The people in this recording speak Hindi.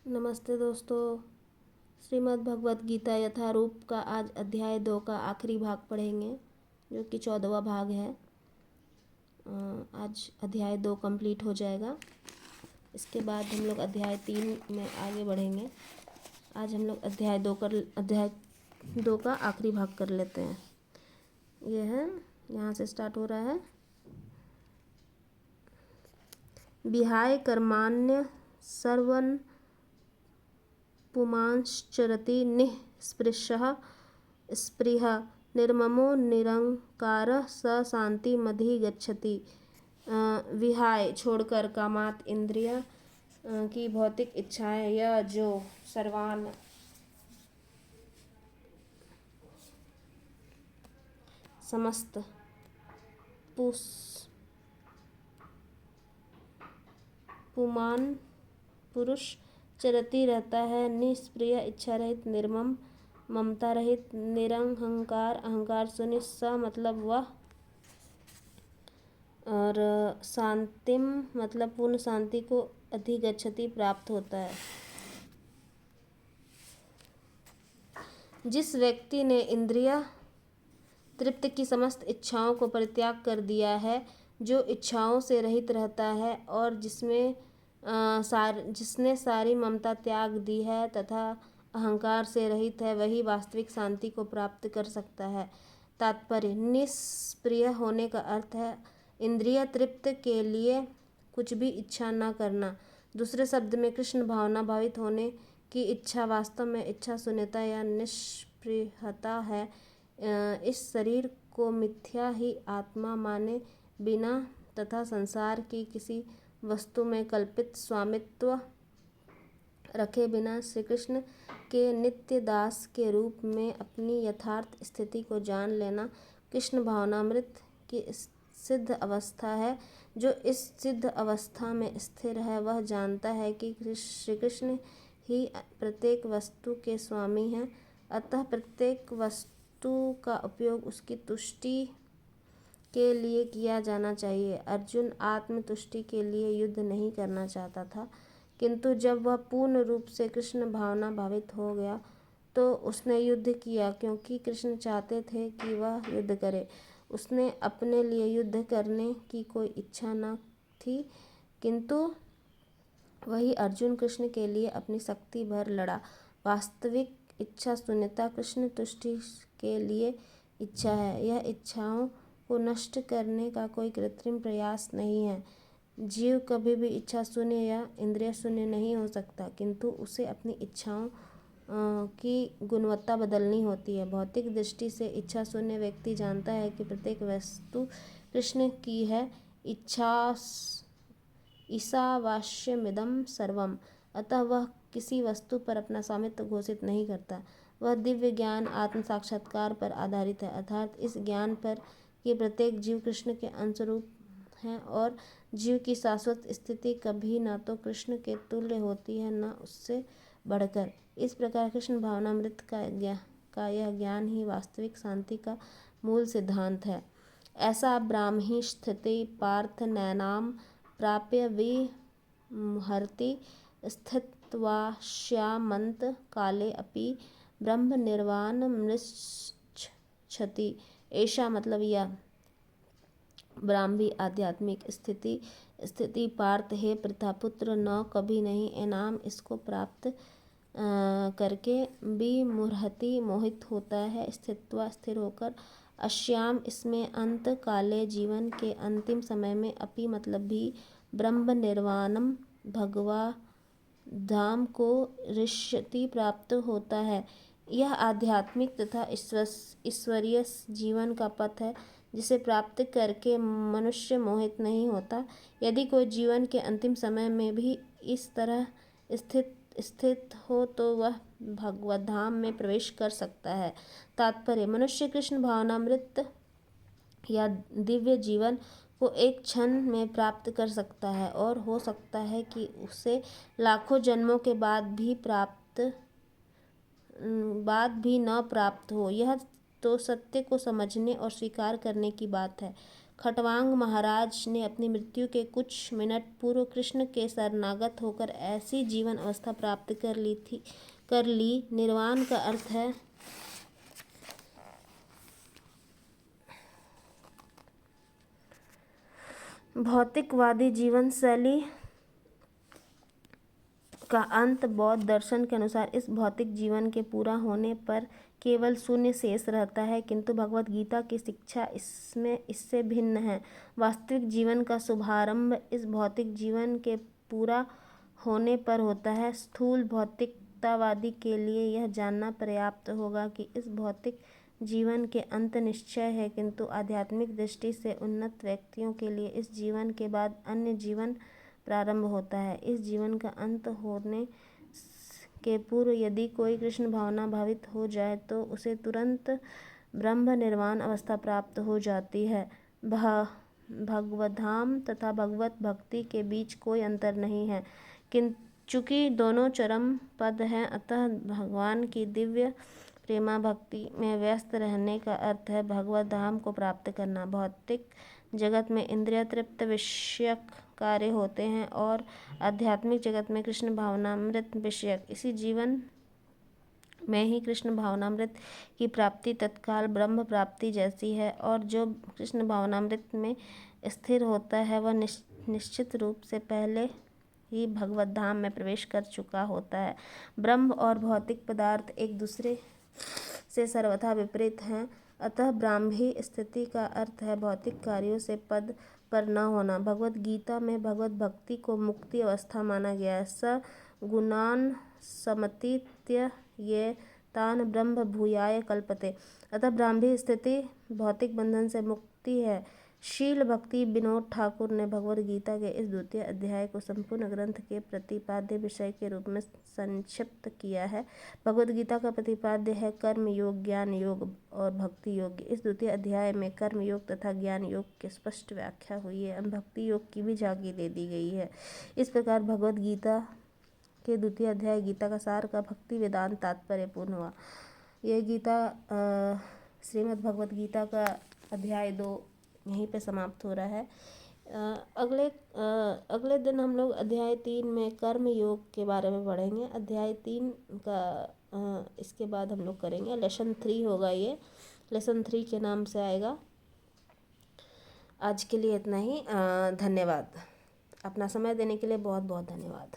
नमस्ते दोस्तों। श्रीमद् भगवत गीता यथारूप का आज अध्याय 2 का आखिरी भाग पढ़ेंगे, जो कि 14वां भाग है। आज अध्याय 2 कंप्लीट हो जाएगा। इसके बाद हम लोग अध्याय 3 में आगे बढ़ेंगे। आज हम लोग अध्याय 2 का आखिरी भाग कर लेते हैं। यह है, यहाँ से स्टार्ट हो रहा है। विहाय कर्माण्य सर्वन पुमांश्चरति निःस्पृशः स्पृहः निर्ममो निरंकारः स शान्तिमधिगच्छति। विहाय छोड़कर कामात इंद्रिय की भौतिक इच्छाएं, यह जो सर्वान समस्त पुमान पुरुष चरती रहता है, निष्प्रिय इच्छा रहित, निर्मम ममता रहित, निरहंकार अहंकार शून्य, स मतलब वह, और शांतिम मतलब पूर्ण शांति को अधिगच्छति प्राप्त होता है। जिस व्यक्ति ने इंद्रिय तृप्ति की समस्त इच्छाओं को परित्याग कर दिया है, जो इच्छाओं से रहित रहता है और जिसने सारी ममता त्याग दी है तथा अहंकार से रहित है, वही वास्तविक शांति को प्राप्त कर सकता है। तात्पर्य: निष्प्रिय होने का अर्थ है इंद्रिय तृप्ति के लिए कुछ भी इच्छा न करना। दूसरे शब्द में कृष्ण भावना भावित होने की इच्छा वास्तव में इच्छा शून्यता या निष्प्रियता है। इस शरीर को मिथ्या ही आत्मा माने बिना तथा संसार की किसी वस्तु में कल्पित स्वामित्व रखे बिना श्री कृष्ण के नित्य दास के रूप में अपनी यथार्थ स्थिति को जान लेना कृष्ण भावनामृत की सिद्ध अवस्था है। जो इस सिद्ध अवस्था में स्थिर है, वह जानता है कि श्री कृष्ण ही प्रत्येक वस्तु के स्वामी हैं, अतः प्रत्येक वस्तु का उपयोग उसकी तुष्टि के लिए किया जाना चाहिए। अर्जुन आत्मतुष्टि के लिए युद्ध नहीं करना चाहता था, किंतु जब वह पूर्ण रूप से कृष्ण भावना भावित हो गया तो उसने युद्ध किया, क्योंकि कृष्ण चाहते थे कि वह युद्ध करे। उसने अपने लिए युद्ध करने की कोई इच्छा न थी, किंतु वही अर्जुन कृष्ण के लिए अपनी शक्ति भर लड़ा। वास्तविक इच्छा शून्यता कृष्ण तुष्टि के लिए इच्छा है। यह इच्छाओं को नष्ट करने का कोई कृत्रिम प्रयास नहीं है। जीव कभी भी इच्छा शून्य या इंद्रिय शून्य नहीं हो सकता, किंतु उसे अपनी इच्छाओं की गुणवत्ता बदलनी होती है। भौतिक दृष्टि से इच्छा शून्य व्यक्ति जानता है कि प्रत्येक वस्तु कृष्ण की है। ईशावास्यमिदं सर्वम, अतः वह किसी वस्तु पर अपना स्वामित्व घोषित नहीं करता। वह दिव्य ज्ञान आत्म साक्षात्कार पर आधारित है, अर्थात इस ज्ञान पर कि प्रत्येक जीव कृष्ण के अंशरूप है और जीव की शाश्वत स्थिति कभी न तो कृष्ण के तुल्य होती है, न उससे बढ़कर। इस प्रकार कृष्ण भावनामृत का यह ज्ञान ही वास्तविक शांति का मूल सिद्धांत है। ऐसा ब्राह्मी स्थिति पार्थ नैनाम प्राप्य विहरति स्थित्वास्यामन्त काले अपि ब्रह्म निर्वाणमृच्छति। ऐसा मतलब यह ब्राह्मी आध्यात्मिक स्थिति पार्थ हे प्रथापुत्र, न कभी नहीं एनाम इसको प्राप्त करके विमुह्यति मोहित होता है, स्थित्वा स्थिर होकर, अश्याम इसमें, अंत काले जीवन के अंतिम समय में, अपि मतलब भी, ब्रह्म निर्वाणम भगवा धाम को ऋष्यति प्राप्त होता है। यह आध्यात्मिक तथा ईश्वरीय जीवन का पथ है, जिसे प्राप्त करके मनुष्य मोहित नहीं होता। यदि कोई जीवन के अंतिम समय में भी इस तरह स्थित हो तो वह भगवत धाम में प्रवेश कर सकता है। तात्पर्य: मनुष्य कृष्ण भावनामृत या दिव्य जीवन को एक क्षण में प्राप्त कर सकता है, और हो सकता है कि उसे लाखों जन्मों के बाद भी न प्राप्त हो। यह तो सत्य को समझने और स्वीकार करने की बात है। खटवांग महाराज ने अपनी मृत्यु के कुछ मिनट पूर्व कृष्ण के शरणागत होकर ऐसी जीवन अवस्था प्राप्त कर ली। निर्वाण का अर्थ है भौतिकवादी जीवन शैली का अंत। बौद्ध दर्शन के अनुसार इस भौतिक जीवन के पूरा होने पर केवल शून्य शेष रहता है, किंतु भगवत गीता की शिक्षा इससे भिन्न है। वास्तविक जीवन का शुभारंभ इस भौतिक जीवन के पूरा होने पर होता है। स्थूल भौतिकतावादी के लिए यह जानना पर्याप्त होगा कि इस भौतिक जीवन के अंत निश्चय है, किंतु आध्यात्मिक दृष्टि से उन्नत व्यक्तियों के लिए इस जीवन के बाद अन्य जीवन प्रारंभ होता है। इस जीवन का अंत होने के पूर्व यदि कोई कृष्ण भावना भावित हो जाए तो उसे तुरंत ब्रह्म निर्वाण अवस्था प्राप्त हो जाती है। भगवद्धाम तथा भगवत भक्ति के बीच कोई अंतर नहीं है, किंतु चूँकि दोनों चरम पद हैं, अतः भगवान की दिव्य प्रेमा भक्ति में व्यस्त रहने का अर्थ है भगवत धाम को प्राप्त करना। भौतिक जगत में इंद्रिय तृप्त विषयक कार्य होते हैं और आध्यात्मिक जगत में कृष्ण भावनामृत विषयक। इसी जीवन में ही कृष्ण भावनामृत की प्राप्ति तत्काल ब्रह्म प्राप्ति जैसी है, और जो कृष्ण भावनामृत में स्थिर होता है वह निश्चित रूप से पहले ही भगवत धाम में प्रवेश कर चुका होता है। ब्रह्म और भौतिक पदार्थ एक दूसरे से सर्वथा विपरीत हैं, अतः ब्राह्मी स्थिति का अर्थ है भौतिक कार्यों से पद पर न होना। भगवत गीता में भगवत भक्ति को मुक्ति अवस्था माना गया है। स गुणान समतीत्य ये तान ब्रह्म भूयाय कल्पते। अतः ब्राह्मी स्थिति भौतिक बंधन से मुक्ति है। शील भक्ति विनोद ठाकुर ने भगवद गीता के इस द्वितीय अध्याय को संपूर्ण ग्रंथ के प्रतिपाद्य विषय के रूप में संक्षिप्त किया है। भगवद गीता का प्रतिपाद्य है कर्म योग, ज्ञान योग और भक्ति योग। इस द्वितीय अध्याय में कर्म योग तथा ज्ञान योग की स्पष्ट व्याख्या हुई है। भक्ति योग की भी झांकी दे दी गई है। इस प्रकार भगवद गीता के द्वितीय अध्याय गीता का सार का भक्ति वेदांत तात्पर्यपूर्ण हुआ। यह गीता श्रीमद् भगवद गीता का अध्याय 2 यहीं पे समाप्त हो रहा है। अगले दिन हम लोग अध्याय 3 में कर्म योग के बारे में पढ़ेंगे। अध्याय 3 का इसके बाद हम लोग करेंगे लेसन 3 होगा। ये लेसन 3 के नाम से आएगा। आज के लिए इतना ही। धन्यवाद। अपना समय देने के लिए बहुत बहुत धन्यवाद।